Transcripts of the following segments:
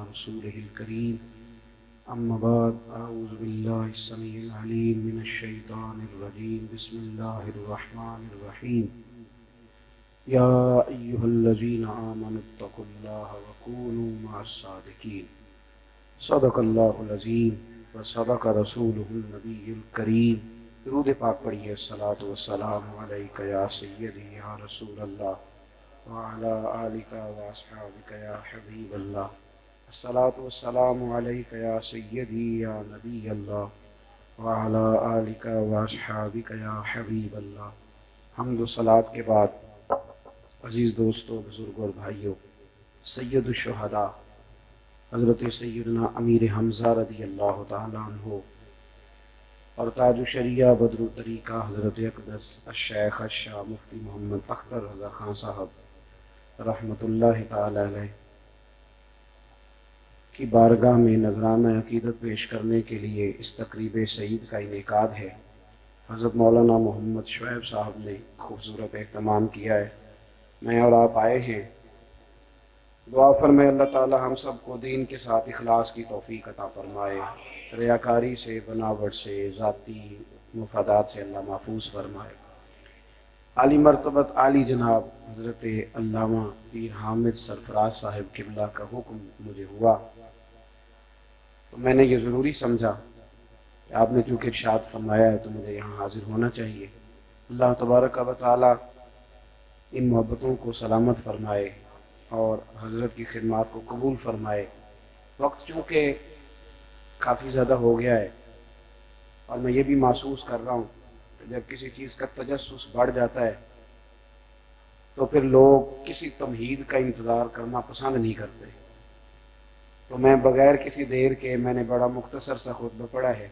رسوله الكريم أما بعد أعوذ بالله السميع العليم من الشيطان الرجيم بسم الله الرحمن الرحيم يا أيها الذين آمنوا اتقوا الله وكونوا مع الصادقين صدق الله العظيم وصدق رسوله النبي الكريم درود پاک پڑھیے الصلاۃ والسلام علیک یا سیدی یا رسول اللہ وعلی آلک واصحابک یا حبیب اللہ الصلاۃ والسلام علیک یا سیدی یا نبی اللہ وعلی آلک واصحابک یا حبیب اللہ۔ حمد و صلاۃ کے بعد عزیز دوستو، بزرگوں اور بھائیوں، سید الشہداء حضرت سیدنا امیر حمزہ رضی اللہ تعالیٰ عنہ اور تاج الشریعہ بدر الطریقہ حضرت اقدس الشیخ الشاہ مفتی محمد اختر رضا خان صاحب رحمۃ اللہ تعالی علیہ کی بارگاہ میں نذرانہ عقیدت پیش کرنے کے لیے اس تقریب سعید کا انعقاد ہے۔ حضرت مولانا محمد شعیب صاحب نے خوبصورت اہتمام کیا ہے، میں اور آپ آئے ہیں۔ دعا فرمائے اللہ تعالی ہم سب کو دین کے ساتھ اخلاص کی توفیق عطا فرمائے، ریاکاری سے، بناوٹ سے، ذاتی مفادات سے اللہ محفوظ فرمائے۔ عالی مرتبت عالی جناب حضرت علامہ پیر حامد سرفراز صاحب قبلہ کا حکم مجھے ہوا تو میں نے یہ ضروری سمجھا کہ آپ نے چونکہ ارشاد فرمایا ہے تو مجھے یہاں حاضر ہونا چاہیے۔ اللہ تبارک و تعالی ان محبتوں کو سلامت فرمائے اور حضرت کی خدمات کو قبول فرمائے۔ وقت چونکہ کافی زیادہ ہو گیا ہے اور میں یہ بھی محسوس کر رہا ہوں کہ جب کسی چیز کا تجسس بڑھ جاتا ہے تو پھر لوگ کسی تمہید کا انتظار کرنا پسند نہیں کرتے، تو میں بغیر کسی دیر کے میں نے بڑا مختصر سا خطبہ پڑھا ہے۔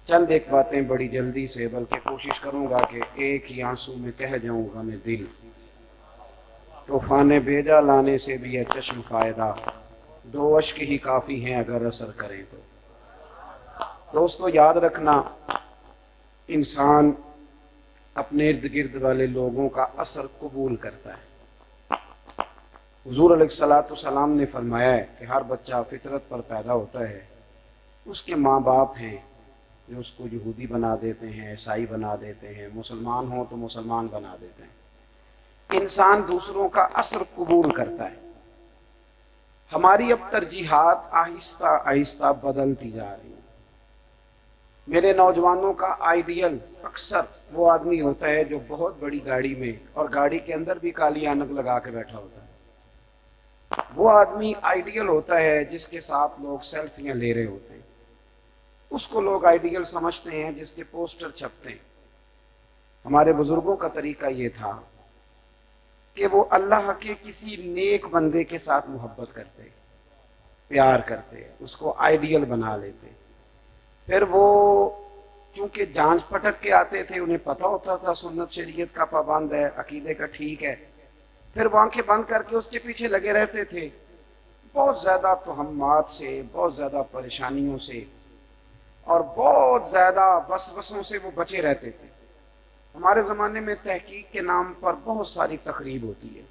چند ایک باتیں بڑی جلدی سے، بلکہ کوشش کروں گا کہ ایک ہی آنسو میں کہہ جاؤں غم دل، طوفان بیجا لانے سے بھی ہے چشم فائدہ، دو اشک ہی کافی ہیں اگر اثر کریں تو۔ دوستو یاد رکھنا، انسان اپنے ارد گرد والے لوگوں کا اثر قبول کرتا ہے۔ حضور علیہ السلام نے فرمایا ہے کہ ہر بچہ فطرت پر پیدا ہوتا ہے، اس کے ماں باپ ہیں جو اس کو یہودی بنا دیتے ہیں، عیسائی بنا دیتے ہیں، مسلمان ہوں تو مسلمان بنا دیتے ہیں۔ انسان دوسروں کا اثر قبول کرتا ہے۔ ہماری اب ترجیحات آہستہ آہستہ بدلتی جا رہی ہیں۔ میرے نوجوانوں کا آئیڈیل اکثر وہ آدمی ہوتا ہے جو بہت بڑی گاڑی میں اور گاڑی کے اندر بھی کالی اینک لگا کے بیٹھا ہوتا ہے۔ وہ آدمی آئیڈیل ہوتا ہے جس کے ساتھ لوگ سیلفیاں لے رہے ہوتے ہیں، اس کو لوگ آئیڈیل سمجھتے ہیں جس کے پوسٹر چھپتے ہیں۔ ہمارے بزرگوں کا طریقہ یہ تھا کہ وہ اللہ کے کسی نیک بندے کے ساتھ محبت کرتے، پیار کرتے، اس کو آئیڈیل بنا لیتے۔ پھر وہ چونکہ جانچ پٹک کے آتے تھے، انہیں پتہ ہوتا تھا سنت شریعت کا پابند ہے، عقیدے کا ٹھیک ہے، پھر وہ آنکھیں بند کر کے اس کے پیچھے لگے رہتے تھے۔ بہت زیادہ تہمات سے، بہت زیادہ پریشانیوں سے اور بہت زیادہ وسوسوں سے وہ بچے رہتے تھے۔ ہمارے زمانے میں تحقیق کے نام پر بہت ساری تقریب ہوتی ہے،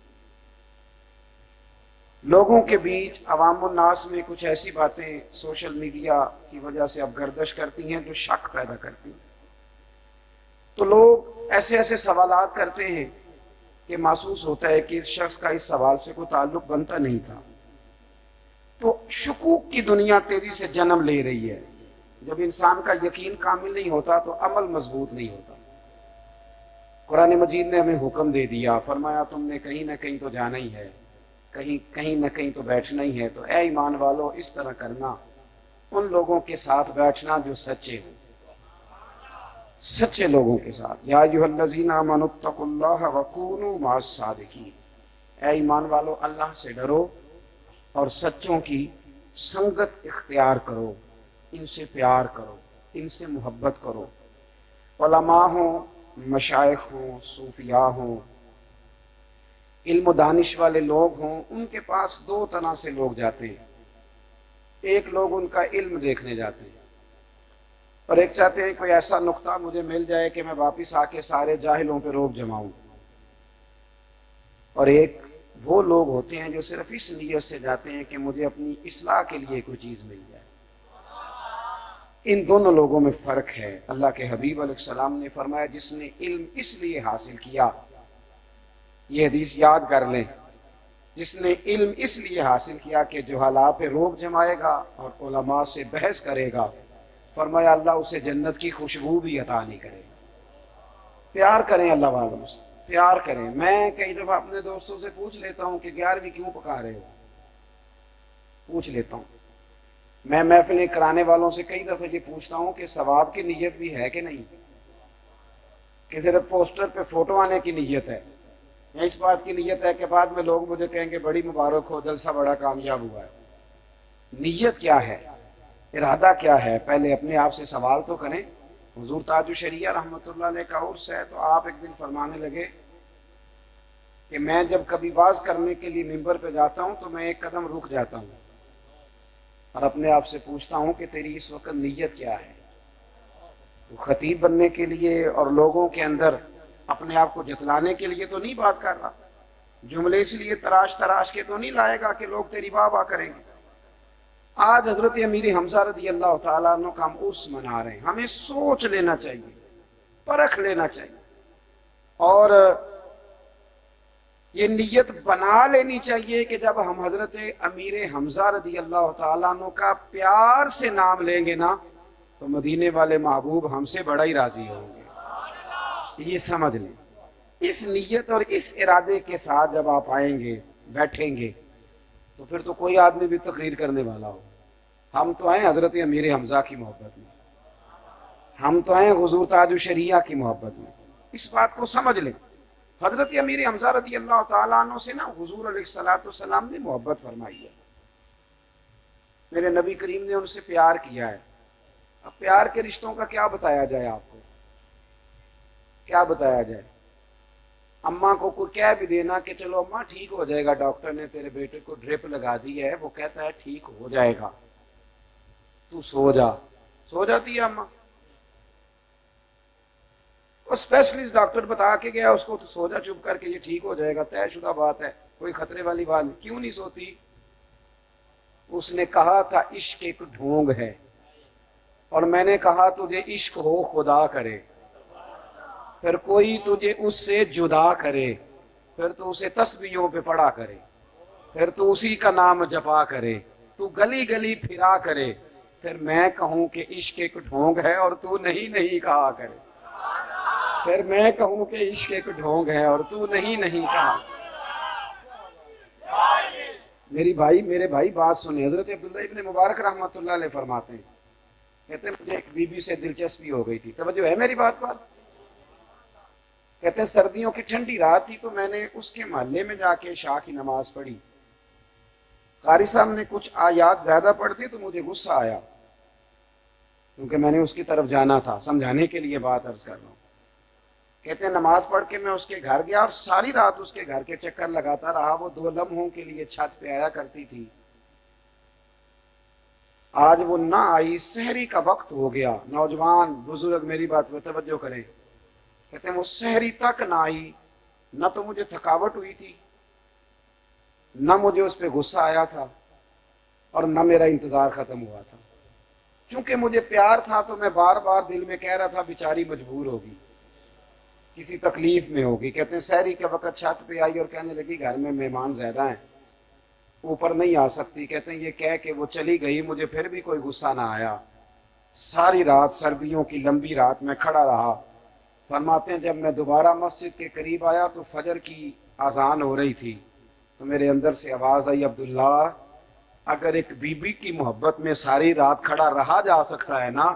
لوگوں کے بیچ عوام الناس میں کچھ ایسی باتیں سوشل میڈیا کی وجہ سے اب گردش کرتی ہیں جو شک پیدا کرتی ہیں، تو لوگ ایسے ایسے سوالات کرتے ہیں کہ محسوس ہوتا ہے کہ اس شخص کا اس سوال سے کوئی تعلق بنتا نہیں تھا۔ تو شکوک کی دنیا تیزی سے جنم لے رہی ہے۔ جب انسان کا یقین کامل نہیں ہوتا تو عمل مضبوط نہیں ہوتا۔ قرآن مجید نے ہمیں حکم دے دیا، فرمایا تم نے کہیں نہ کہیں تو جانا ہی ہے، کہیں نہ کہیں تو بیٹھنا ہی ہے، تو اے ایمان والو اس طرح کرنا، ان لوگوں کے ساتھ بیٹھنا جو سچے ہوں، سچے لوگوں کے ساتھ۔ یا ایھا الذین آمنوا اتقوا اللہ وکونوا مع الصادقین، اے ایمان والو اللہ سے ڈرو اور سچوں کی سنگت اختیار کرو، ان سے پیار کرو، ان سے محبت کرو۔ علماء ہوں، مشائخ ہوں، صوفیاء ہوں، علم و دانش والے لوگ ہوں، ان کے پاس دو طرح سے لوگ جاتے ہیں۔ ایک لوگ ان کا علم دیکھنے جاتے ہیں اور ایک چاہتے ہیں کوئی ایسا نقطہ مجھے مل جائے کہ میں واپس آ کے سارے جاہلوں پہ روب جماؤں، اور ایک وہ لوگ ہوتے ہیں جو صرف اس نیت سے جاتے ہیں کہ مجھے اپنی اصلاح کے لیے کوئی چیز مل جائے۔ ان دونوں لوگوں میں فرق ہے۔ اللہ کے حبیب علیہ السلام نے فرمایا جس نے علم اس لیے حاصل کیا، یہ حدیث یاد کر لیں، جس نے علم اس لیے حاصل کیا کہ جہالاء پہ روب جمائے گا اور علماء سے بحث کرے گا، فرمایا اللہ اسے جنت کی خوشبو بھی عطا نہیں کرے گا۔ پیار کریں اللہ والوں سے، پیار کریں۔ میں کئی دفعہ اپنے دوستوں سے پوچھ لیتا ہوں کہ 11ویں کیوں پکا رہے ہو، پوچھ لیتا ہوں۔ میں محفلیں کرانے والوں سے کئی دفعہ یہ پوچھتا ہوں کہ ثواب کی نیت بھی ہے کہ نہیں، کہ صرف پوسٹر پہ فوٹو آنے کی نیت ہے، یا اس بات کی نیت ہے کہ بعد میں لوگ مجھے کہیں کہ بڑی مبارک ہو، جلسہ بڑا کامیاب ہوا ہے۔ نیت کیا ہے، ارادہ کیا ہے، پہلے اپنے آپ سے سوال تو کریں۔ حضور تاج الشریعہ رحمۃ اللہ علیہ کا عرس ہے تو آپ ایک دن فرمانے لگے کہ میں جب کبھی واز کرنے کے لیے ممبر پہ جاتا ہوں تو میں ایک قدم رک جاتا ہوں اور اپنے آپ سے پوچھتا ہوں کہ تیری اس وقت نیت کیا ہے؟ تو خطیب بننے کے لیے اور لوگوں کے اندر اپنے آپ کو جتلانے کے لیے تو نہیں بات کر رہا، جملے اس لیے تراش تراش کے تو نہیں لائے گا کہ لوگ تیری واہ واہ کریں گے۔ آج حضرت امیر حمزہ رضی اللہ تعالیٰ عنہ کا ہم عرس منا رہے ہیں، ہمیں سوچ لینا چاہیے، پرکھ لینا چاہیے، اور یہ نیت بنا لینی چاہیے کہ جب ہم حضرت امیر حمزہ رضی اللہ تعالیٰ عنہ کا پیار سے نام لیں گے نا تو مدینے والے محبوب ہم سے بڑا ہی راضی ہوں گے۔ یہ سمجھ لیں، اس نیت اور اس ارادے کے ساتھ جب آپ آئیں گے، بیٹھیں گے، تو پھر تو کوئی آدمی بھی تقریر کرنے والا ہو، ہم تو آئیں حضرت امیر حمزہ کی محبت میں، ہم تو آئیں حضور تاج الشریعہ کی محبت میں۔ اس بات کو سمجھ لیں، حضرت امیر حمزہ رضی اللہ تعالیٰ عنہ سے نا حضور علیہ السلام نے محبت فرمائی ہے، میرے نبی کریم نے ان سے پیار کیا ہے۔ اب پیار کے رشتوں کا کیا بتایا جائے، آپ کو کیا بتایا جائے؟ اماں کو کوئی کہہ بھی دینا کہ چلو اماں ٹھیک ہو جائے گا، ڈاکٹر نے تیرے بیٹے کو ڈرپ لگا دی ہے، وہ کہتا ہے ٹھیک ہو جائے گا، تو سو جا، سو جاتی ہے اماں۔ وہ اسپیشلسٹ ڈاکٹر بتا کے گیا اس کو تو سو جا چپ کر کے، یہ ٹھیک ہو جائے گا، طے شدہ بات ہے، کوئی خطرے والی بات نہیں۔ کیوں نہیں سوتی؟ اس نے کہا تھا عشق ایک ڈھونگ ہے، اور میں نے کہا تجھے عشق ہو خدا کرے، پھر کوئی تجھے اس سے جدا کرے، پھر تو اسے تسبیحوں پہ پڑا کرے، پھر تو اسی کا نام جپا کرے، تو گلی گلی پھرا کرے، پھر میں کہوں کہ عشق ایک ڈھونگ ہے اور تو نہیں نہیں کہا کرے، پھر میں کہوں کہ عشق ایک ڈھونگ ہے اور تو نہیں نہیں کہا۔ میرے بھائی بات سنیں، حضرت عبداللہ ابن مبارک رحمۃ اللہ علیہ فرماتے ہیں، کہتے ہیں مجھے ایک بی بی سے دلچسپی ہو گئی تھی، توجہ ہے میری بات پر؟ کہتے ہیں سردیوں کی ٹھنڈی رات تھی تو میں نے اس کے محلے میں جا کے عشاء کی نماز پڑھی، قاری صاحب نے کچھ آیات زیادہ پڑھ دی تو مجھے غصہ آیا، کیونکہ میں نے اس کی طرف جانا تھا، سمجھانے کے لیے بات عرض کر رہا ہوں۔ کہتے ہیں نماز پڑھ کے میں اس کے گھر گیا اور ساری رات اس کے گھر کے چکر لگاتا رہا، وہ 2 لمحوں کے لیے چھت پہ آیا کرتی تھی، آج وہ نہ آئی، سحری کا وقت ہو گیا، نوجوان بزرگ میری بات پہ توجہ کریں، کہتے ہیں وہ سحری تک نہ آئی، نہ تو مجھے تھکاوٹ ہوئی تھی، نہ مجھے اس پہ غصہ آیا تھا، اور نہ میرا انتظار ختم ہوا تھا، کیونکہ مجھے پیار تھا تو میں بار بار دل میں کہہ رہا تھا بیچاری مجبور ہوگی، کسی تکلیف میں ہوگی۔ کہتے ہیں سحری کے وقت چھت پہ آئی اور کہنے لگی گھر میں مہمان زیادہ ہیں، اوپر نہیں آ سکتی۔ کہتے ہیں یہ کہہ کے وہ چلی گئی، مجھے پھر بھی کوئی غصہ نہ آیا، ساری رات سردیوں کی لمبی رات میں کھڑا رہا۔ فرماتے ہیں جب میں دوبارہ مسجد کے قریب آیا تو فجر کی اذان ہو رہی تھی، تو میرے اندر سے آواز آئی، عبداللہ اگر ایک بی بی کی محبت میں ساری رات کھڑا رہا جا سکتا ہے نا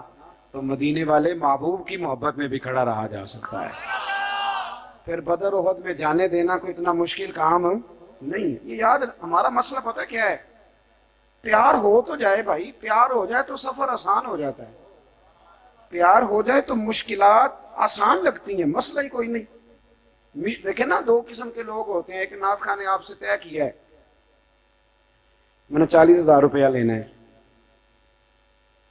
تو مدینے والے محبوب کی محبت میں بھی کھڑا رہا جا سکتا ہے۔ پھر بدر احد میں جانے دینا کوئی اتنا مشکل کام نہیں۔ یہ یاد ہمارا مسئلہ پتہ کیا ہے، پیار ہو تو جائے بھائی، پیار ہو جائے تو سفر آسان ہو جاتا ہے، پیار ہو جائے تو مشکلات آسان لگتی ہیں، مسئلہ ہی کوئی نہیں۔ دیکھیں نا 2 قسم کے لوگ ہوتے ہیں، ایک نعت خان نے آپ سے طے کیا ہے میں نے 40,000 روپیہ لینا ہے،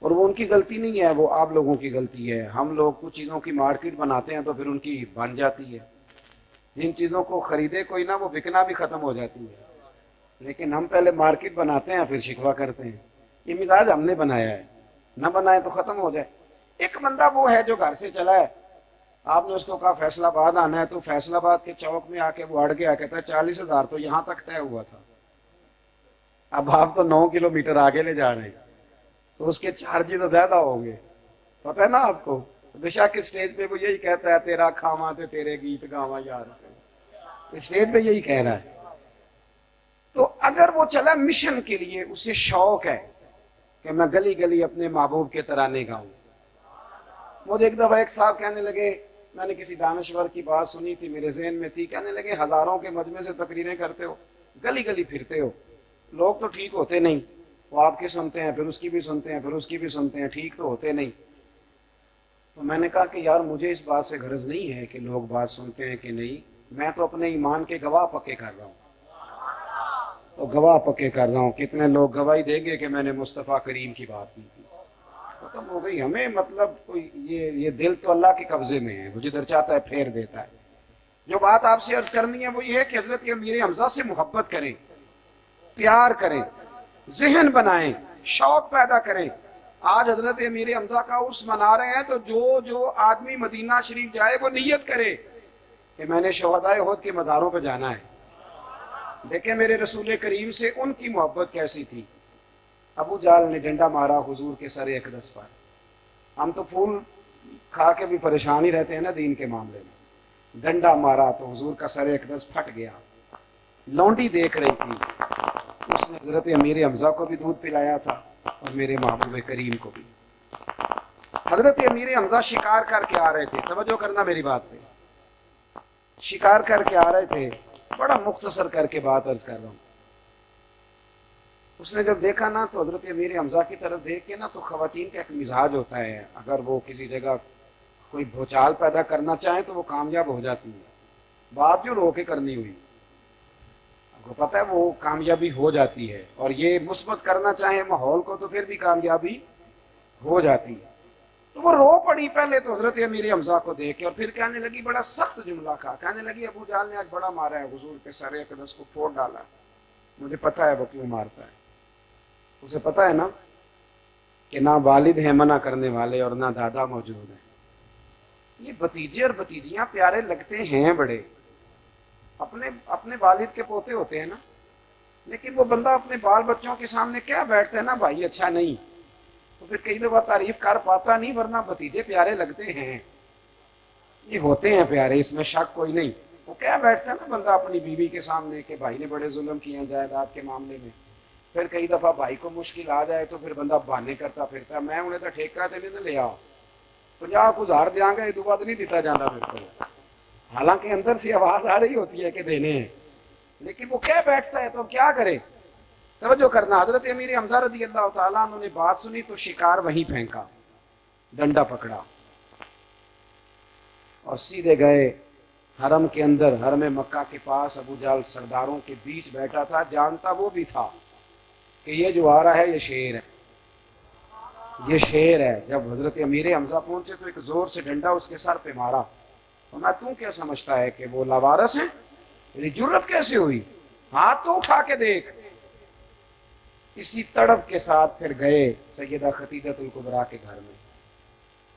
اور وہ ان کی غلطی نہیں ہے، وہ آپ لوگوں کی غلطی ہے۔ ہم لوگ کچھ چیزوں کی مارکیٹ بناتے ہیں تو پھر ان کی بن جاتی ہے۔ جن چیزوں کو خریدے کوئی نہ وہ بکنا بھی ختم ہو جاتی ہے، لیکن ہم پہلے مارکیٹ بناتے ہیں پھر شکوہ کرتے ہیں۔ یہ مزاج ہم نے بنایا ہے، نہ بنائے تو ختم ہو جائے۔ ایک بندہ وہ ہے جو گھر سے چلا ہے، آپ نے اس کو کہا فیصل آباد آنا ہے تو فیصل آباد کے چوک میں آ کے وہ اڑ گیا، کہتا ہے 40,000 تو یہاں تک طے ہوا تھا، اب آپ تو 9 کلومیٹر آگے لے جا رہے ہیں، تو اس کے چارجز تو زیادہ ہوں گے، پتہ ہے نا آپ کو۔ بے شک اسٹیج پہ وہ یہی کہتا ہے تیرا کھاواں تے تیرے گیت گاواں یار سے، اسٹیج پہ یہی کہہ رہا ہے۔ تو اگر وہ چلا مشن کے لیے، اسے شوق ہے کہ میں گلی گلی اپنے محبوب کے ترانے گاؤں۔ مجھے ایک دفعہ ایک صاحب کہنے لگے، میں نے کسی دانشور کی بات سنی تھی، میرے ذہن میں تھی، کہنے لگے ہزاروں کے مجمع سے تقریریں کرتے ہو، گلی گلی پھرتے ہو، لوگ تو ٹھیک ہوتے نہیں، وہ آپ کی سنتے ہیں پھر اس کی بھی سنتے ہیں پھر اس کی بھی سنتے ہیں، ٹھیک تو ہوتے نہیں۔ تو میں نے کہا کہ یار مجھے اس بات سے غرض نہیں ہے کہ لوگ بات سنتے ہیں کہ نہیں، میں تو اپنے ایمان کے گواہ پکے کر رہا ہوں، تو گواہ پکے کر رہا ہوں۔ کتنے لوگ گواہی دیں گے کہ میں نے مصطفیٰ کریم کی بات کی تھی، ختم ہو گئی۔ ہمیں مطلب کوئی یہ دل تو اللہ کے قبضے میں ہے، وہ جدھر چاہتا ہے پھیر دیتا ہے۔ جو بات آپ سے عرض کرنی ہے وہ یہ ہے کہ حضرت امیر حمزہ سے محبت کریں، پیار کریں، ذہن بنائیں، شوق پیدا کریں۔ آج حضرت امیر حمزہ کا عرس منا رہے ہیں تو جو آدمی مدینہ شریف جائے وہ نیت کرے کہ میں نے شہدائے احد کے مزاروں پہ جانا ہے۔ دیکھیں میرے رسول کریم سے ان کی محبت کیسی تھی۔ ابو جہل نے ڈنڈا مارا حضور کے سر اقدس پر، ہم تو پھول کھا کے بھی پریشان ہی رہتے ہیں نا دین کے معاملے میں، ڈنڈا مارا تو حضور کا سر اقدس پھٹ گیا۔ لونڈی دیکھ رہی تھی، اس نے حضرت امیر حمزہ کو بھی دودھ پلایا تھا اور میرے محبوب کریم کو بھی۔ حضرت امیر حمزہ شکار کر کے آ رہے تھے، توجہ کرنا میری بات پہ، شکار کر کے آ رہے تھے، بڑا مختصر کر کے بات عرض کر رہا ہوں۔ اس نے جب دیکھا نا تو حضرت امیر حمزہ کی طرف دیکھ کے نا، تو خواتین کا ایک مزاج ہوتا ہے، اگر وہ کسی جگہ کوئی بھوچال پیدا کرنا چاہیں تو وہ کامیاب ہو جاتی ہے۔ بات جو رو کے کرنی ہوئی، آپ کو پتہ ہے وہ کامیابی ہو جاتی ہے، اور یہ مثبت کرنا چاہیں ماحول کو تو پھر بھی کامیابی ہو جاتی ہے۔ تو وہ رو پڑی پہلے تو حضرت امیر حمزہ کو دیکھ کے، اور پھر کہنے لگی، بڑا سخت جملہ کہا، کہنے لگی ابو جہل نے آج بڑا مارا ہے، حضور کے سر اقدس کو پھوڑ ڈالا، مجھے پتہ ہے وہ کیوں مارتا ہے، اسے پتہ ہے نا کہ نہ والد ہیں منع کرنے والے اور نہ دادا موجود ہیں۔ یہ بھتیجے اور بھتیجیاں پیارے لگتے ہیں بڑے، اپنے والد کے پوتے ہوتے ہیں نا، لیکن وہ بندہ اپنے بال بچوں کے سامنے کیا بیٹھتا ہے نا، بھائی اچھا نہیں، تو پھر کئی دفعہ تعریف کر پاتا نہیں، ورنہ بھتیجے پیارے لگتے ہیں، یہ ہوتے ہیں پیارے، اس میں شک کوئی نہیں۔ وہ کیا بیٹھتا ہے نا بندہ اپنی بیوی کے سامنے کہ بھائی نے بڑے ظلم کیے ہیں جائیداد کے معاملے میں، پھر کئی دفعہ بھائی کو مشکل آ جائے تو پھر بندہ بہانے کرتا پھرتا ہے، میں انہیں تو ٹھیکہ تے نہیں لیا 50,000 دیاں گا، یہ دو بعد نہیں دیتا جانا میرے کو، حالانکہ اندر سے آواز آ رہی ہوتی ہے کہ دینے ہیں، لیکن وہ کیا بیٹھتا ہے تو کیا کرے۔ توجہ کرنا، حضرت امیر حمزہ رضی اللہ تعالیٰ عنہ نے بات سنی تو شکار وہیں پھینکا، ڈنڈا پکڑا اور سیدھے گئے حرم کے اندر، حرم مکہ کے پاس ابو جہل سرداروں کے بیچ بیٹھا تھا، جانتا وہ بھی تھا کہ یہ جو آ رہا ہے یہ شیر ہے، یہ شیر ہے۔ جب حضرت امیر حمزہ پہنچے تو ایک زور سے ڈنڈا اس کے سر پہ مارا، تو میں تو کیا سمجھتا ہے کہ وہ لاوارث ہیں، میری جرت کیسے ہوئی، ہاتھ تو اٹھا کے دیکھ۔ اسی تڑپ کے ساتھ پھر گئے سیدہ خدیجہ الکبریٰ کے گھر میں،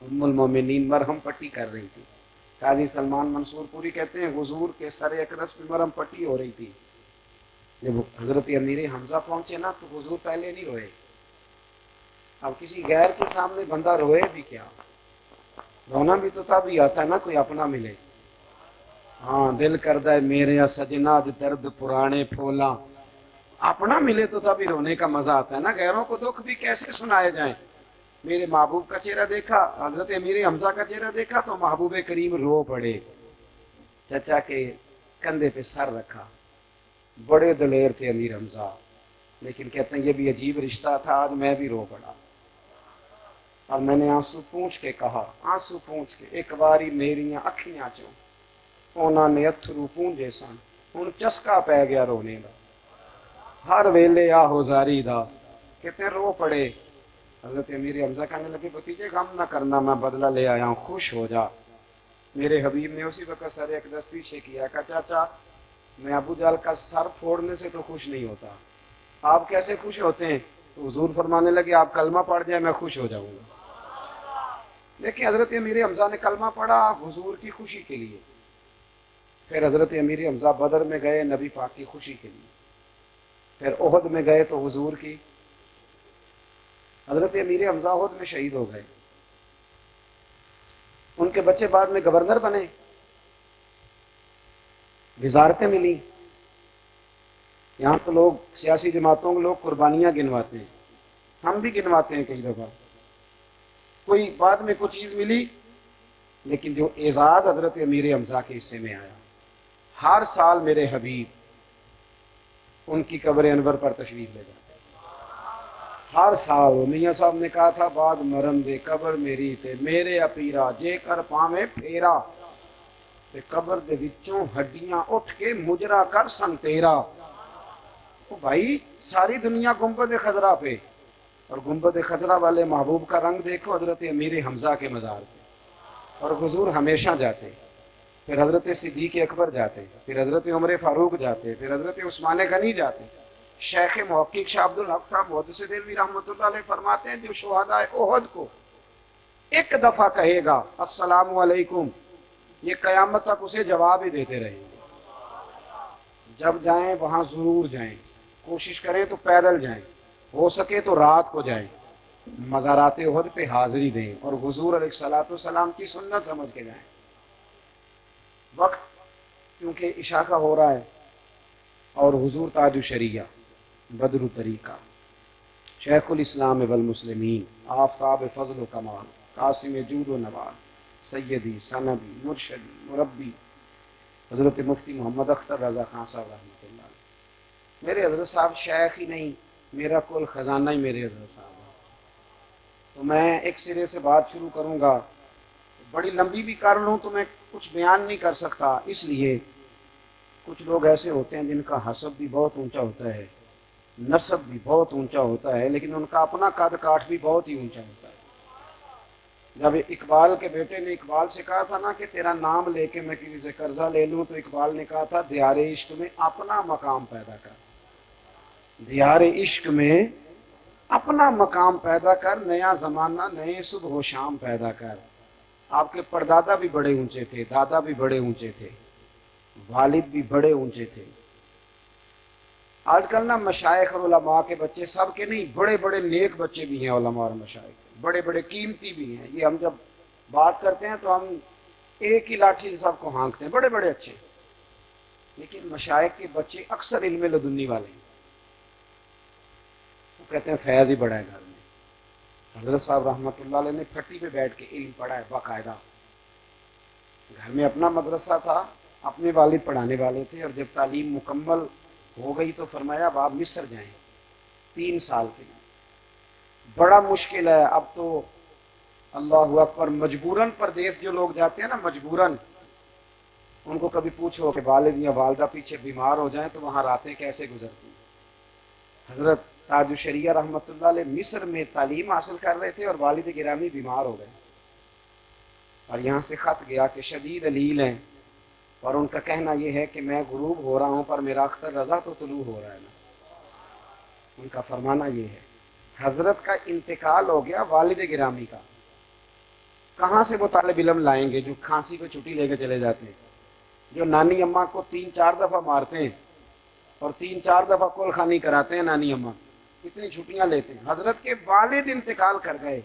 ام المومنین مرہم پٹی کر رہی تھی۔ قاضی سلمان منصور پوری کہتے ہیں حضور کے سر اقدس پہ مرہم پٹی ہو رہی تھی، جب حضرت امیر حمزہ پہنچے نا تو حضور پہلے نہیں روئے۔ اب کسی غیر کے سامنے بندہ روئے بھی کیا، رونا بھی تو تب ہی آتا ہے نا کوئی اپنا ملے۔ ہاں دل کردہ ہے میرے سجنا درد پرانے پھولا، اپنا ملے تو تب ہی رونے کا مزہ آتا ہے نا، غیروں کو دکھ بھی کیسے سنائے جائیں۔ میرے محبوب کا چہرہ دیکھا، حضرت امیر حمزہ کا چہرہ دیکھا تو محبوب کریم رو پڑے، چچا کے کندھے پہ سر رکھا۔ بڑے دلیر تھے امیر حمزہ، لیکن کہتے ہیں یہ بھی عجیب رشتہ تھا، آج میں بھی رو پڑا اور میں نے آنسو پونچھ کے کہا، آنسو پونچھ کے، ایک باری میریاں اکھیاں چوں اونا نے اتھرو پونجے سن، ہن چسکا پہ گیا رونے دا، ہر ویلے آہو زاری دا۔ کہتے ہیں رو پڑے۔ حضرت امیر حمزہ کہنے لگے بھتیجے غم نہ کرنا، میں بدلہ لے آیا ہوں، خوش ہو جا، میرے حبیب نے اسی وقت سر اقدس پیچھے کیا، کہا چاچا میں ابو جہل کا سر پھوڑنے سے تو خوش نہیں ہوتا، آپ کیسے خوش ہوتے ہیں؟ تو حضور فرمانے لگے آپ کلمہ پڑھ جائیں میں خوش ہو جاؤں گا۔ دیکھیں حضرت امیر حمزہ نے کلمہ پڑھا حضور کی خوشی کے لیے، پھر حضرت امیر حمزہ بدر میں گئے نبی پاک کی خوشی کے لیے، پھر احد میں گئے تو حضور کی، حضرت امیر حمزہ احد میں شہید ہو گئے، ان کے بچے بعد میں گورنر بنے، وزارتیں ملی۔ یہاں تو لوگ سیاسی جماعتوں کے لوگ قربانیاں گنواتے ہیں، ہم بھی گنواتے ہیں کئی دفعہ، کوئی بعد میں کوئی چیز ملی، لیکن جو اعزاز حضرت امیر حمزہ کے حصے میں آیا، ہر سال میرے حبیب ان کی قبر انور پر تشریف لے جاتے، ہر سال۔ میاں صاحب نے کہا تھا بعد مرم دے قبر میری تے میرے اپیرا جے کر پاویں پھیرا تے قبر دے وچوں ہڈیاں اٹھ کے مجرا کر سن تیرا۔ تو بھائی ساری دنیا گنبد خضرا پہ، اور گنبد خضرا والے محبوب کا رنگ دیکھو حضرت امیر حمزہ کے مزار پہ، اور حضور ہمیشہ جاتے، پھر حضرت صدیق اکبر جاتے، پھر حضرت عمر فاروق جاتے، پھر حضرت عثمان غنی جاتے۔ شیخ محقق شاہ عبد الحق صاحب محدث دہلوی رحمۃ اللہ علیہ فرماتے ہیں جو شہداء احد کو ایک دفعہ کہے گا السلام علیکم، یہ قیامت تک اسے جواب ہی دیتے رہیں گے۔ جب جائیں وہاں ضرور جائیں، کوشش کریں تو پیدل جائیں، ہو سکے تو رات کو جائیں، مزارات احد پہ حاضری دیں اور حضور علیہ الصلوۃ والسلام کی سنت سمجھ کے جائیں۔ وقت کیونکہ عشاء کا ہو رہا ہے، اور حضور تاج الشریعہ بدر الطریقہ شیخ الاسلام والمسلمین آفتاب فضل و کمال قاسم جود و نوال سیدی سندی مرشدی مربی حضرت مفتی محمد اختر رضا خان صاحب رحمۃ اللہ علیہ۔ میرے حضرت صاحب شیخ ہی نہیں، میرا کل خزانہ ہی میرے حضرت صاحب ہے۔ تو میں ایک سرے سے بات شروع کروں گا، بڑی لمبی بھی کر لوں تو میں کچھ بیان نہیں کر سکتا، اس لیے کچھ لوگ ایسے ہوتے ہیں جن کا حسب بھی بہت اونچا ہوتا ہے، نسب بھی بہت اونچا ہوتا ہے، لیکن ان کا اپنا قد کاٹ بھی بہت ہی اونچا ہوتا ہے۔ جب اقبال کے بیٹے نے اقبال سے کہا تھا نا کہ تیرا نام لے کے میں کسی سے قرضہ لے لوں، تو اقبال نے کہا تھا دیار عشق میں اپنا مقام پیدا کر، دیار عشق میں اپنا مقام پیدا کر، نیا زمانہ نئے صبح و شام پیدا کر۔ آپ کے پردادا بھی بڑے اونچے تھے، دادا بھی بڑے اونچے تھے، والد بھی بڑے اونچے تھے۔ آج کل نا مشائخ اور علماء کے بچے سب کے نہیں، بڑے بڑے نیک بچے بھی ہیں علماء اور مشائخ، بڑے بڑے قیمتی بھی ہیں۔ یہ ہم جب بات کرتے ہیں تو ہم ایک ہی لاٹھی سے سب کو ہانکتے ہیں، بڑے بڑے اچھے، لیکن مشائخ کے بچے اکثر علم لدنی والے ہیں، وہ کہتے ہیں فیض ہی بڑا ہے گھر میں۔ حضرت صاحب رحمۃ اللہ علیہ نے پھٹی پہ بیٹھ کے علم پڑھا ہے باقاعدہ، گھر میں اپنا مدرسہ تھا، اپنے والد پڑھانے والے تھے، اور جب تعلیم مکمل ہو گئی تو فرمایا اب آپ مصر جائیں 3 سال کے لیے۔ بڑا مشکل ہے اب تو، اللہ اکبر، مجبوراً پردیس جو لوگ جاتے ہیں نا مجبوراً، ان کو کبھی پوچھو کہ والد یا والدہ پیچھے بیمار ہو جائیں تو وہاں راتیں کیسے گزرتی ہیں۔ حضرت تاج الشریعہ رحمۃ اللہ علیہ مصر میں تعلیم حاصل کر رہے تھے اور والد گرامی بیمار ہو گئے، اور یہاں سے خط گیا کہ شدید علیل ہیں، اور ان کا کہنا یہ ہے کہ میں غروب ہو رہا ہوں پر میرا اختر رضا تو طلوع ہو رہا ہے نا۔ ان کا فرمانا یہ ہے، حضرت کا انتقال ہو گیا والد گرامی کا، کہاں سے وہ طالب علم لائیں گے جو کھانسی کو چھٹی لے کے چلے جاتے ہیں، جو نانی اماں کو 3-4 دفعہ مارتے ہیں اور 3-4 دفعہ کل خانی کراتے ہیں، نانی اماں اتنی چھٹیاں لیتے ہیں۔ حضرت کے والد انتقال کر گئے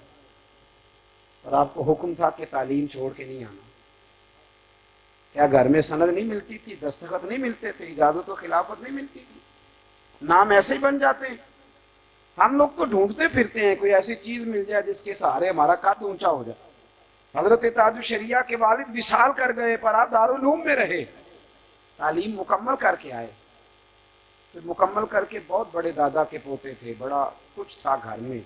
اور آپ کو حکم تھا کہ تعلیم چھوڑ کے نہیں آنا۔ کیا گھر میں سند نہیں ملتی تھی، دستخط نہیں ملتے تھے، اجازت و خلافت نہیں ملتی تھی، نام ایسے ہی بن جاتے ہیں؟ ہم لوگ تو ڈھونڈتے پھرتے ہیں کوئی ایسی چیز مل جائے جس کے سہارے ہمارا قد اونچا ہو جائے۔ حضرت تاج الشریعہ کے والد وصال کر گئے پر آپ دارالعلوم میں رہے، تعلیم مکمل کر کے آئے، پھر مکمل کر کے بہت بڑے دادا کے پوتے تھے، بڑا کچھ تھا گھر میں،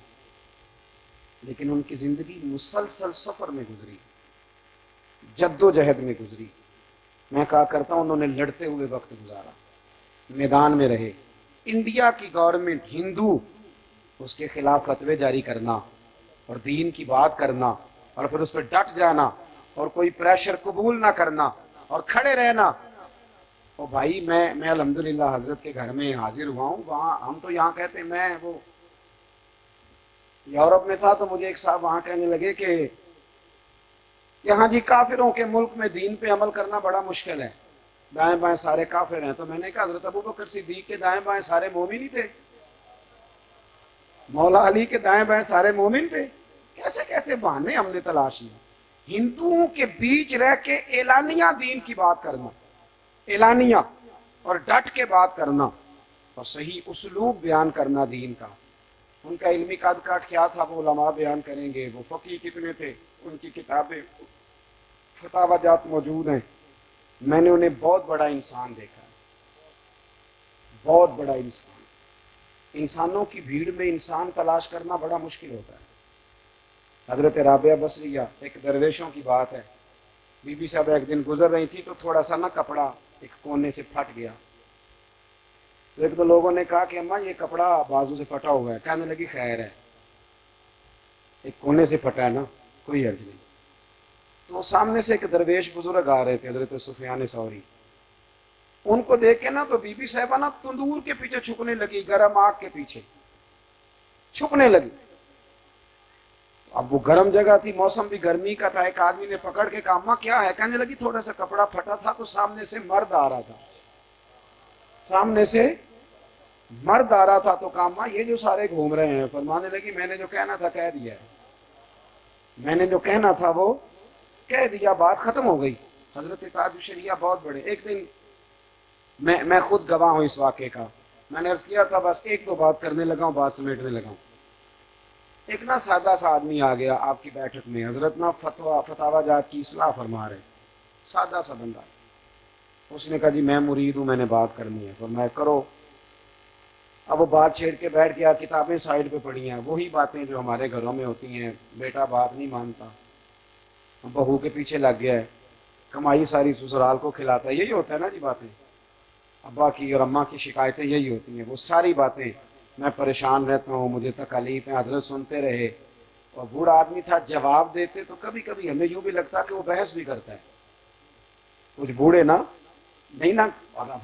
لیکن ان کی زندگی مسلسل سفر میں گزری، جد و جہد میں گزری۔ میں کہا کرتا ہوں انہوں نے لڑتے ہوئے وقت گزارا، میدان میں رہے، انڈیا کی گورنمنٹ ہندو، اس کے خلاف فتوے جاری کرنا اور دین کی بات کرنا اور پھر اس پہ ڈٹ جانا اور کوئی پریشر قبول نہ کرنا اور کھڑے رہنا. اور بھائی میں الحمدللہ حضرت کے گھر میں حاضر ہوا ہوں. وہاں ہم تو یہاں کہتے ہیں، میں وہ یورپ میں تھا تو مجھے ایک صاحب وہاں کہنے لگے کہ یہاں جی کافروں کے ملک میں دین پہ عمل کرنا بڑا مشکل ہے، دائیں بائیں سارے کافر ہیں. تو میں نے کہا حضرت ابوبکر صدیق کے دائیں بائیں سارے مومن ہی تھے، مولا علی کے دائیں بائیں سارے مومن تھے. کیسے کیسے بہانے ہم نے تلاش کیے. ہندوؤں کے بیچ رہ کے اعلانیہ دین کی بات کرنا، اعلانیہ، اور ڈٹ کے بات کرنا اور صحیح اسلوب بیان کرنا دین کا. ان کا علمی قد کاٹ کیا تھا وہ علماء بیان کریں گے. وہ فقی کتنے تھے، ان کی کتابیں فتاوی جات موجود ہیں. میں نے انہیں بہت بڑا انسان دیکھا ہے، بہت بڑا انسان. انسانوں کی بھیڑ میں انسان تلاش کرنا بڑا مشکل ہوتا ہے. حضرت رابعہ بصریہ، ایک درویشوں کی بات ہے، بی بی صاحب ایک دن گزر رہی تھی تو تھوڑا سا نا کپڑا ایک کونے سے پھٹ گیا. تو ایک دو لوگوں نے کہا کہ اماں یہ کپڑا بازو سے پھٹا ہوا ہے. کہنے لگی خیر ہے، ایک کونے سے پھٹا ہے نا، کوئی حرج نہیں. تو سامنے سے ایک درویش بزرگ آ رہے تھے، حضرت سفیان ثوری. ان کو دیکھ کے نا تو بی بی صاحبہ نا تندور کے پیچھے چھپنے لگی، گرم آگ کے پیچھے چھپنے لگی. اب وہ گرم جگہ تھی، موسم بھی گرمی کا تھا. ایک آدمی نے پکڑ کے کہا اماں کیا ہے؟ کہنے لگی تھوڑا سا کپڑا پھٹا تھا تو سامنے سے مرد آ رہا تھا، سامنے سے مرد آ رہا تھا تو کہا اماں یہ جو سارے گھوم رہے ہیں. فرمانے لگی میں نے جو کہنا تھا کہہ دیا ہے، میں نے جو کہنا تھا وہ کہہ دیا، بات ختم ہو گئی. حضرت تاج الشریعہ بہت بڑے. ایک دن میں خود گواہ ہوں اس واقعے کا. میں نے عرض کیا تھا بس ایک دو بات کرنے لگا ہوں، بات سمیٹنے لگا ہوں. ایک نا سادہ سا آدمی آ گیا آپ کی بیٹھک میں. حضرت نا فتاوی جات کی اصلاح فرما رہے، سادہ سا بندہ. اس نے کہا جی میں مرید ہوں، میں نے بات کرنی ہے. فرمایا کرو. اب وہ بات چھیڑ کے بیٹھ گیا، کتابیں سائڈ پہ پڑھی ہیں، وہی باتیں جو ہمارے گھروں میں ہوتی ہیں. بیٹا بات نہیں مانتا، بہو کے پیچھے لگ گیا ہے، کمائی ساری سسرال کو کھلاتا ہے. یہی ہوتا ہے نا جی باتیں. ابا کی اور اماں کی شکایتیں یہی ہوتی ہیں. وہ ساری باتیں، میں پریشان رہتا ہوں، مجھے تکالیف ہیں. حضرت سنتے رہے. اور بوڑھا آدمی تھا، جواب دیتے تو کبھی کبھی ہمیں یوں بھی لگتا کہ وہ بحث بھی کرتا ہے. کچھ بوڑھے نا نہیں نا،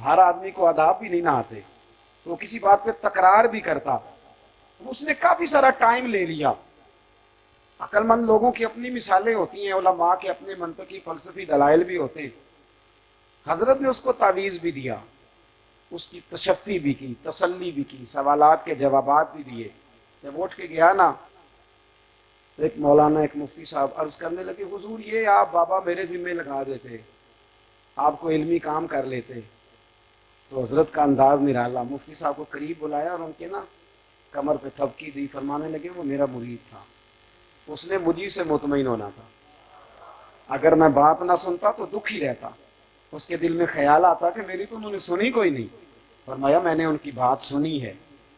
ہر آدمی کو آداب بھی نہیں نہ آتے، تو وہ کسی بات پہ تکرار بھی کرتا. اس نے کافی سارا ٹائم لے لیا. عقل مند لوگوں کی اپنی مثالیں ہوتی ہیں، علماء کے اپنے منطقی فلسفی دلائل بھی ہوتے ہیں. حضرت نے اس کو تعویذ بھی دیا، اس کی تشفی بھی کی، تسلی بھی کی، سوالات کے جوابات بھی دیے. جب اٹھ کے گیا نا، ایک مولانا، ایک مفتی صاحب عرض کرنے لگے حضور یہ آپ بابا میرے ذمہ لگا دیتے، آپ کو علمی کام کر لیتے. تو حضرت کا انداز نرالا. مفتی صاحب کو قریب بلایا اور ان کے نا کمر پہ تھپکی دی. فرمانے لگے وہ میرا مرید تھا، اس نے مجھے سے مطمئن ہونا تھا. اگر میں بات نہ سنتا تو دکھ ہی رہتا. اس کے دل میں خیال آتا کہ میری تو انہوں نے سنی کوئی نہیں. فرمایا میں نے ان کی بات سنی ہے.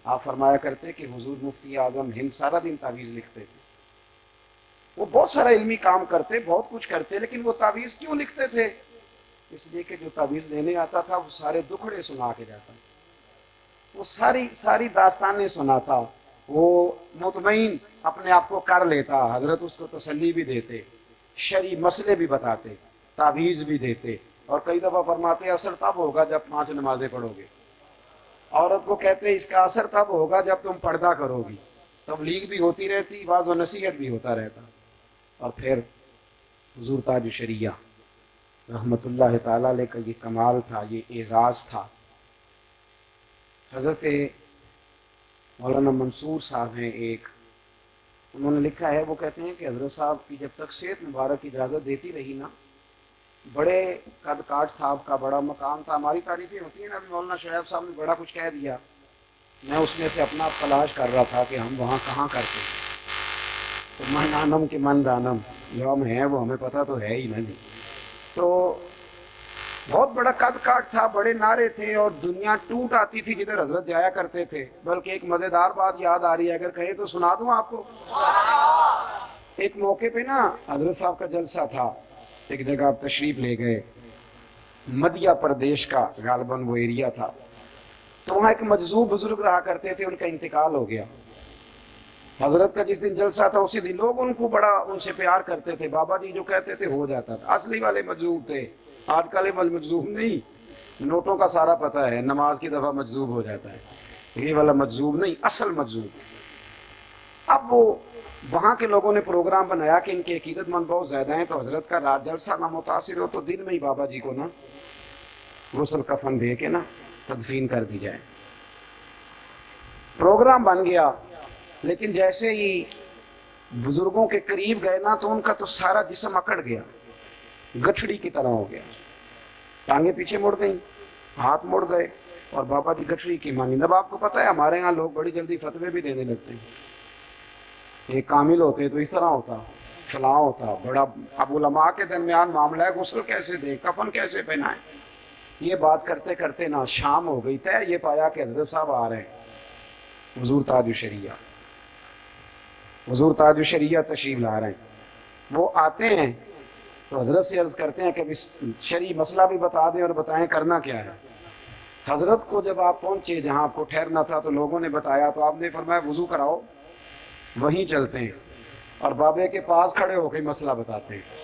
آپ فرمایا کرتے کہ حضور مفتی اعظم ہند سارا دن تعویذ لکھتے تھے. وہ بہت سارا علمی کام کرتے، بہت کچھ کرتے، لیکن وہ تعویذ کیوں لکھتے تھے؟ اس لیے کہ جو تعویذ لینے آتا تھا وہ سارے دکھڑے سنا کے جاتا، وہ ساری داستانیں سناتا، وہ مطمئن اپنے آپ کو کر لیتا. حضرت اس کو تسلی بھی دیتے، شرعی مسئلے بھی بتاتے، تعویذ بھی دیتے. اور کئی دفعہ فرماتے اثر تب ہوگا جب 5 نمازیں پڑھو گے. عورت کو کہتے اس کا اثر تب ہوگا جب تم پردہ کرو گی. تبلیغ بھی ہوتی رہتی، واعظ و نصیحت بھی ہوتا رہتا. اور پھر حضور تاج الشریعہ رحمت اللہ تعالی علیہ کا یہ کمال تھا، یہ اعزاز تھا. حضرت مولانا منصور صاحب ہیں ایک، انہوں نے لکھا ہے، وہ کہتے ہیں کہ حضرت صاحب کی جب تک صحت مبارک اجازت دیتی رہی نا، بڑے قد کاٹ تھا آپ کا، بڑا مقام تھا. ہماری تعریفیں ہوتی ہیں نا، ابھی مولانا شعیب صاحب نے بڑا کچھ کہہ دیا. میں اس میں سے اپنا تلاش کر رہا تھا کہ ہم وہاں کہاں کرتے ہیں. تو من آنم کے من دانم، جو ہم ہیں وہ ہمیں پتہ تو ہے ہی نا جی. تو بہت بڑا قد کاٹ تھا، بڑے نعرے تھے، اور دنیا ٹوٹ آتی تھی جدھر حضرت جایا کرتے تھے. بلکہ ایک مزیدار بات یاد آ رہی ہے، اگر کہیں تو سنا دوں آپ کو. ایک موقع پہ نا حضرت صاحب کا جلسہ تھا، ایک جگہ آپ تشریف لے گئے، مدھیہ پردیش کا غالباً وہ ایریا تھا. تو وہاں ایک مجذوب بزرگ رہا کرتے تھے، ان کا انتقال ہو گیا. حضرت کا جس دن جلسہ تھا اسی دن لوگ ان کو بڑا ان سے پیار کرتے تھے، بابا جی جو کہتے تھے ہو جاتا تھا، اصلی والے مجذوب تھے، آج کل مجذوب نہیں، نوٹوں کا سارا پتہ ہے، نماز کی دفعہ مجذوب ہو جاتا ہے، یہ والا مجذوب نہیں، اصل مجذوب۔ اب وہ وہاں کے لوگوں نے پروگرام بنایا کہ ان کے عقیدت مند بہت زیادہ ہیں، تو حضرت کا رات جلسہ نہ متاثر ہو تو دن میں ہی بابا جی کو نا غسل کفن دے کے نا تدفین کر دی جائے۔ پروگرام بن گیا، لیکن جیسے ہی بزرگوں کے قریب گئے نا تو ان کا تو سارا جسم اکڑ گیا، گٹھڑی کی طرح ہو گیا، ٹانگیں پیچھے مڑ گئیں، ہاتھ مڑ گئے، اور بابا جی گٹھڑی کی مانند۔ اب آپ کو پتہ ہے ہمارے ہاں لوگ بڑی جلدی فتوے بھی دینے لگتے ہیں، ایک کامل ہوتے تو اس طرح ہوتا، فلاں ہوتا بڑا۔ اب علماء کے درمیان معاملہ ہے غسل کیسے دیں، کفن کیسے پہنائیں، یہ بات کرتے کرتے نا شام ہو گئی طے یہ پایا کہ حضرت صاحب آ رہے ہیں، حضور تاج الشریعہ، حضور تاج الشریعہ تشریف لا رہے ہیں۔ وہ آتے ہیں تو حضرت سے عرض کرتے ہیں کہ شرعی مسئلہ بھی بتا دیں اور بتائیں کرنا کیا ہے۔ حضرت کو جب آپ پہنچے جہاں آپ کو ٹھہرنا تھا تو لوگوں نے بتایا تو آپ نے فرمایا وضو کراؤ، وہیں چلتے ہیں اور بابے کے پاس کھڑے ہو کے مسئلہ بتاتے ہیں۔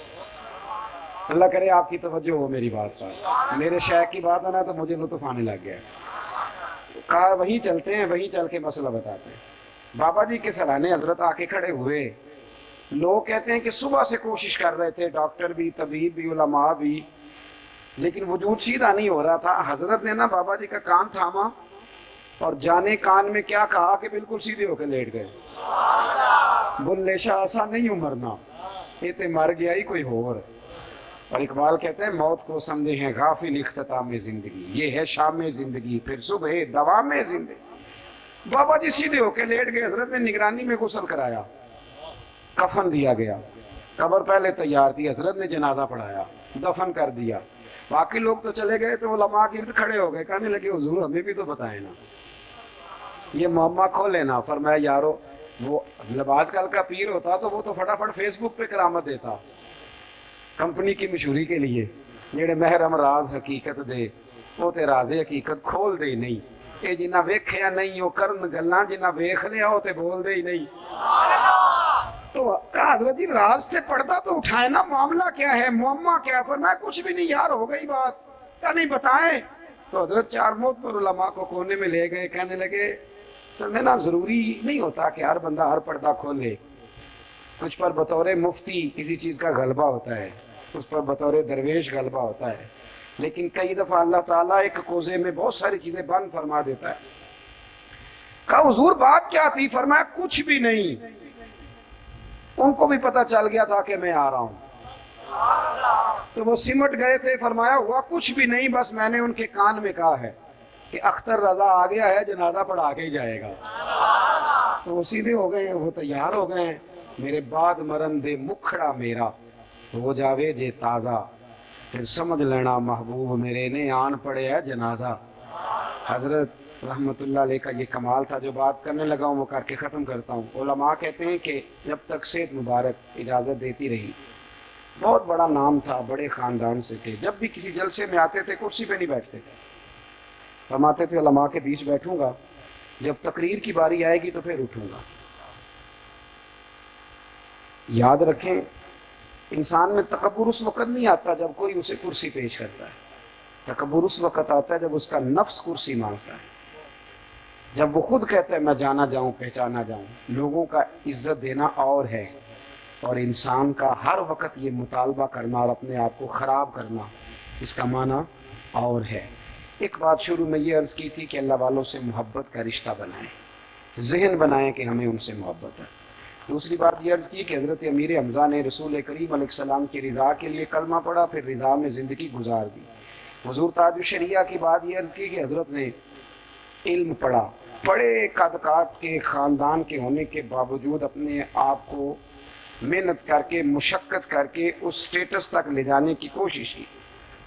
اللہ کرے آپ کی توجہ ہو میری بات پر، میرے شیخ کی بات ہے نا تو مجھے لطف آنے لگ گیا، کہا وہیں چلتے ہیں، وہیں چل کے مسئلہ بتاتے ہیں۔ بابا جی کے سرانے حضرت آ کے کھڑے ہوئے، لوگ کہتے ہیں کہ صبح سے کوشش کر رہے تھے، ڈاکٹر بھی، طبیب بھی، علماء بھی، لیکن وجود سیدھا نہیں ہو رہا تھا۔ حضرت نے نا بابا جی کا کان تھاما اور جانے کان میں کیا کہا کہ بالکل سیدھے ہو کے لیٹ گئے۔ بلے شاہ ایسا نہیں ہوں مرنا، یہ تے مر گیا ہی کوئی اور۔ اور اقبال کہتے ہیں موت کو سمجھے ہیں غافل اختتام زندگی، یہ ہے شام زندگی پھر صبح دوام زندگی۔ بابا جی سیدھے ہو کے لیٹ گئے، حضرت نے نگرانی میں غسل کرایا، کفن دیا گیا، قبر پہلے تیار تھی، حضرت نے جنازہ پڑھایا، دفن کر دیا۔ باقی لوگ تو چلے گئے تو علماء گرد کھڑے ہو گئے، کہنے لگے حضور ہمیں بھی تو بتائیں نا، یہ معمہ کھولے نا۔ فرمایا یارو وہ جب آج کل کا پیر ہوتا تو وہ تو فٹافٹ فیس بک پہ کرامت دیتا کمپنی کی مشہوری کے لیے، جڑے محرم راز حقیقت دے وہ تے راز حقیقت کھول دے نہیں، اے جنہ ویکھیا نہیں وہ کرن گلاں، جنہ ویکھ لیا ہو تے بول دے ہی نہیں۔ تو کہا حضرت جی راز سے پردہ تو اٹھائے نا، معاملہ کیا ہے، معمہ کیا ہے؟ فرمایا کچھ بھی نہیں یار، ہو گئی بات، کیا نہیں بتائیں؟ تو حضرت چار موت پر علماء کو کونے میں لے گئے، کہنے لگے سر میں نا ضروری نہیں ہوتا کہ ہر بندہ ہر پردہ کھولے، کچھ پر بطور مفتی کسی چیز کا غلبہ ہوتا ہے، اس پر بطور درویش غلبہ ہوتا ہے، لیکن کئی دفعہ اللہ تعالیٰ ایک کوزے میں بہت ساری چیزیں بند فرما دیتا ہے۔ کہا حضور بات کیا تھی؟ فرمایا کچھ بھی نہیں، ان کو بھی پتہ چل گیا تھا کہ میں آ رہا ہوں، تو وہ سمٹ گئے تھے۔ فرمایا ہوا کچھ بھی نہیں، بس میں نے ان کے کان میں کہا ہے کہ اختر رضا آ گیا ہے، جنازہ پڑھا کے ہی جائے گا۔ تو وہ سیدھے ہو گئے، وہ تیار ہو گئے ہیں۔ میرے بعد مرن دے مکھڑا میرا ہو جاوے جے تازہ، پھر سمجھ لینا محبوب میرے نے آن پڑے ہے جنازہ۔ حضرت رحمت اللہ علیہ کا یہ کمال تھا، جو بات کرنے لگا ہوں وہ کر کے ختم کرتا ہوں۔ علماء کہتے ہیں کہ جب تک صحت مبارک اجازت دیتی رہی، بہت بڑا نام تھا، بڑے خاندان سے تھے، جب بھی کسی جلسے میں آتے تھے کرسی پہ نہیں بیٹھتے تھے، فرماتے تھے علماء کے بیچ بیٹھوں گا، جب تقریر کی باری آئے گی تو پھر اٹھوں گا۔ یاد رکھیں انسان میں تکبر اس وقت نہیں آتا جب کوئی اسے کرسی پیش کرتا ہے، تکبر اس وقت آتا ہے جب اس کا نفس کرسی مانگتا ہے، جب وہ خود کہتا ہے میں جانا جاؤں پہچانا جاؤں۔ لوگوں کا عزت دینا اور ہے، اور انسان کا ہر وقت یہ مطالبہ کرنا اور اپنے آپ کو خراب کرنا، اس کا معنی اور ہے۔ ایک بات شروع میں یہ عرض کی تھی کہ اللہ والوں سے محبت کا رشتہ بنائیں، ذہن بنائیں کہ ہمیں ان سے محبت ہے۔ دوسری بات یہ عرض کی کہ حضرت امیر حمزہ نے رسول کریم علیہ السلام کی رضا کے لیے کلمہ پڑھا، پھر رضا میں زندگی گزار دی۔ حضور تاج الشریعہ کی بات یہ عرض کی کہ حضرت نے علم پڑھا، بڑے قد کاٹ کے خاندان کے ہونے کے باوجود اپنے آپ کو محنت کر کے مشقت کر کے اس سٹیٹس تک لے جانے کی کوشش کی۔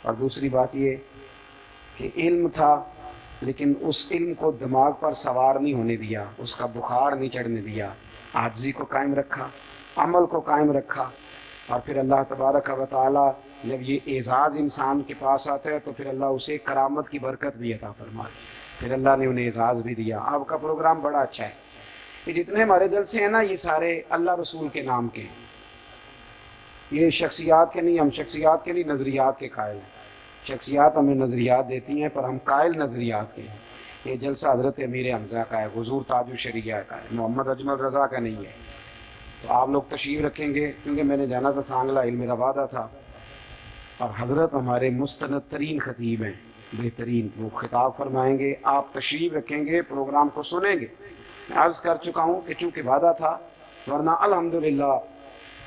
اور دوسری بات یہ کہ علم تھا لیکن اس علم کو دماغ پر سوار نہیں ہونے دیا، اس کا بخار نہیں چڑھنے دیا، عاجزی کو قائم رکھا، عمل کو قائم رکھا۔ اور پھر اللہ تبارک و تعالیٰ جب یہ اعزاز انسان کے پاس آتا ہے تو پھر اللہ اسے کرامت کی برکت بھی عطا فرمائے، پھر اللہ نے انہیں اعزاز بھی دیا۔ آپ کا پروگرام بڑا اچھا ہے، کہ جتنے ہمارے جلسے ہیں نا یہ سارے اللہ رسول کے نام کے ہیں، یہ شخصیات کے نہیں، ہم شخصیات کے نہیں نظریات کے قائل ہیں۔ شخصیات ہمیں نظریات دیتی ہیں پر ہم قائل نظریات کے ہیں۔ یہ جلسہ حضرت امیر حمزہ کا ہے، حضور تاج الشریعہ کا ہے، محمد اجمل رضا کا نہیں ہے۔ تو آپ لوگ تشریف رکھیں گے کیونکہ میں نے جانا تھا سانگلہ، علم میرا وعدہ تھا، اور حضرت ہمارے مستند ترین خطیب ہیں، بہترین، وہ خطاب فرمائیں گے، آپ تشریف رکھیں گے، پروگرام کو سنیں گے۔ میں عرض کر چکا ہوں کہ چونکہ وعدہ تھا، ورنہ الحمدللہ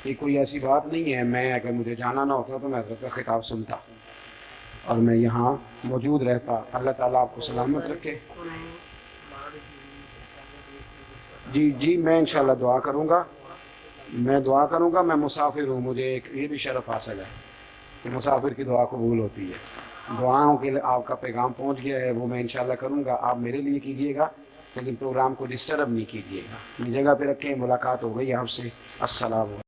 یہ کوئی ایسی بات نہیں ہے، میں اگر مجھے جانا نہ ہوتا تو میں حضرت کا خطاب سنتا اور میں یہاں موجود رہتا۔ اللہ تعالیٰ آپ کو سلامت رکھے۔ جی میں انشاءاللہ دعا کروں گا، میں مسافر ہوں، مجھے ایک یہ بھی شرف حاصل ہے کہ مسافر کی دعا قبول ہوتی ہے۔ دعاؤں کے لیے آپ کا پیغام پہنچ گیا ہے، وہ میں انشاءاللہ کروں گا، آپ میرے لیے کیجئے گا لیکن پروگرام کو ڈسٹرب نہیں کیجئے گا۔ اپنی جگہ پہ رکھیں، ملاقات ہو گئی آپ سے، السلام علیکم۔